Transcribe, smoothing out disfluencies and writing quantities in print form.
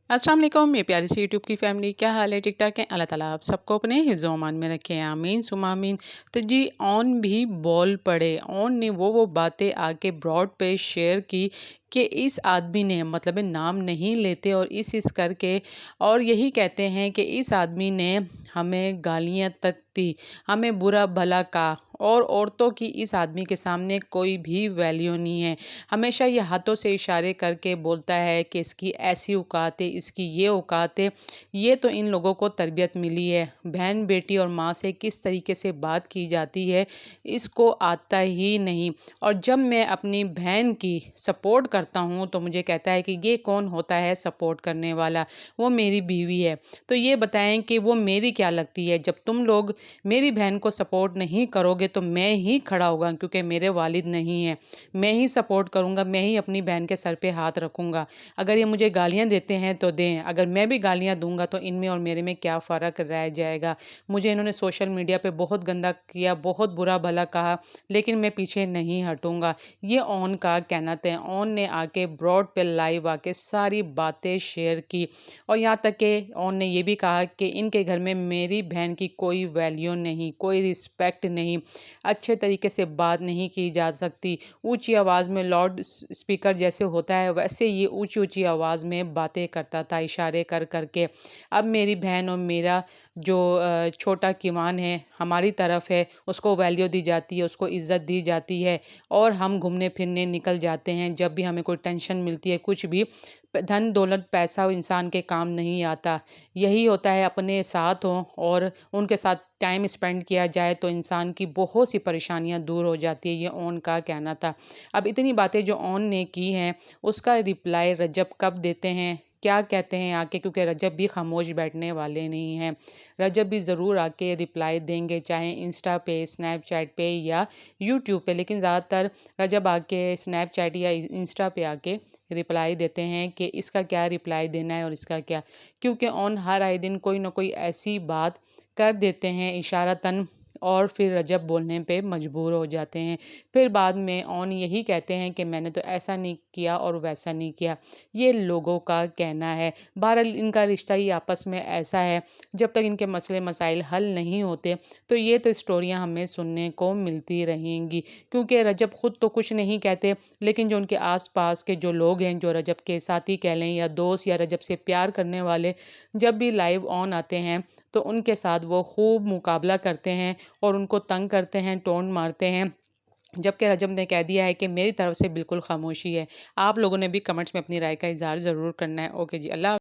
अस्सलाम वालेकुम मेरी प्यारी सी यूट्यूब की फैमिली, क्या हाल है? ठीक ठाक है? अल्लाह ताला आप सबको अपने हिज़्ज़ो अमान में रखे, आमीन सुमा आमीन। तो जी ऑन भी बोल पड़े, ऑन ने वो बातें आके ब्रॉड पे शेयर की कि इस आदमी ने मतलब नाम नहीं लेते और इस करके और यही कहते हैं कि इस आदमी ने हमें गालियाँ तक दी, हमें बुरा भला कहा और औरतों की इस आदमी के सामने कोई भी वैल्यू नहीं है। हमेशा ये हाथों से इशारे करके बोलता है कि इसकी ऐसी औकात है, इसकी ये औकात है। ये तो इन लोगों को तरबियत मिली है। बहन, बेटी और माँ से किस तरीके से बात की जाती है, इसको आता ही नहीं। और जब मैं अपनी बहन की सपोर्ट करता हूँ, तो मुझे कहता है कि ये कौन होता है सपोर्ट करने वाला? वो मेरी बीवी है। तो ये बताएँ कि वो मेरी क्या लगती है? जब तुम लोग मेरी बहन को सपोर्ट नहीं करोगे, तो मैं ही खड़ा होगा क्योंकि मेरे वालिद नहीं हैं। मैं ही सपोर्ट करूँगा, मैं ही अपनी बहन के सर पे हाथ रखूँगा। अगर ये मुझे गालियाँ देते हैं तो दें, अगर मैं भी गालियाँ दूँगा तो इनमें और मेरे में क्या फ़र्क रह जाएगा। मुझे इन्होंने सोशल मीडिया पे बहुत गंदा किया, बहुत बुरा-भला कहा, लेकिन मैं पीछे नहीं हटूँगा। ये ओन का कहना था। ओन ने आके ब्रॉड पे लाइव आके सारी बातें शेयर की और यहाँ तक कि ओन ने ये भी कहा कि इनके घर में मेरी बहन की कोई वैल्यू नहीं, कोई रिस्पेक्ट नहीं, अच्छे तरीके से बात नहीं की जा सकती। ऊँची आवाज़ में लाउड स्पीकर जैसे होता है, वैसे ये ऊँची-ऊँची आवाज़ में बातें करता था इशारे कर के। अब मेरी बहन और मेरा जो छोटा कीवान है, हमारी तरफ है, उसको वैल्यू दी जाती है, उसको इज़्ज़त दी जाती है और हम घूमने-फिरने निकल जाते हैं। जब भी हमें कोई टेंशन मिलती है, कुछ भी धन, दौलत, पैसा इंसान के काम नहीं आता। यही होता है अपने साथ हों और उनके साथ टाइम स्पेंड किया जाए तो इंसान की बहुत सी परेशानियाँ दूर हो जाती है, ये ओन का कहना था। अब इतनी बातें जो ओन ने की हैं, उसका रिप्लाई रजब कब देते हैं, क्या कहते हैं आके, क्योंकि रजब भी खामोश बैठने वाले नहीं हैं। रजब भी ज़रूर आके रिप्लाई देंगे, चाहे इंस्टा पे, स्नैपचैट पे या यूट्यूब पे, लेकिन ज़्यादातर रजब आके स्नैपचैट या इंस्टा पे आके रिप्लाई देते हैं कि इसका क्या रिप्लाई देना है और इसका क्या। क्योंकि ओन हर आए दिन कोई ना कोई ऐसी बात कर देते हैं इशारतन और फिर रजब बोलने पे मजबूर हो जाते हैं। फिर बाद में ओन यही कहते हैं कि मैंने तो ऐसा नहीं किया और वैसा नहीं किया। ये लोगों का कहना है। बहरहाल इनका रिश्ता ही आपस में ऐसा है, जब तक इनके मसले मसाइल हल नहीं होते, तो ये तो स्टोरियाँ हमें सुनने को मिलती रहेंगी। क्योंकि रजब खुद तो कुछ नहीं कहते, लेकिन जो उनके आस-पास के जो लोग हैं, जो रजब के साथी कह लें या दोस्त या रजब से प्यार करने वाले, जब भी लाइव ऑन आते हैं, तो उनके साथ वो खूब मुकाबला करते हैं और उनको तंग करते हैं, टोंट मारते हैं। जबकि रजब ने कह दिया है कि मेरी तरफ से बिल्कुल खामोशी है। आप लोगों ने भी कमेंट्स में अपनी राय का इज़हार ज़रूर करना है। ओके जी, अल्लाह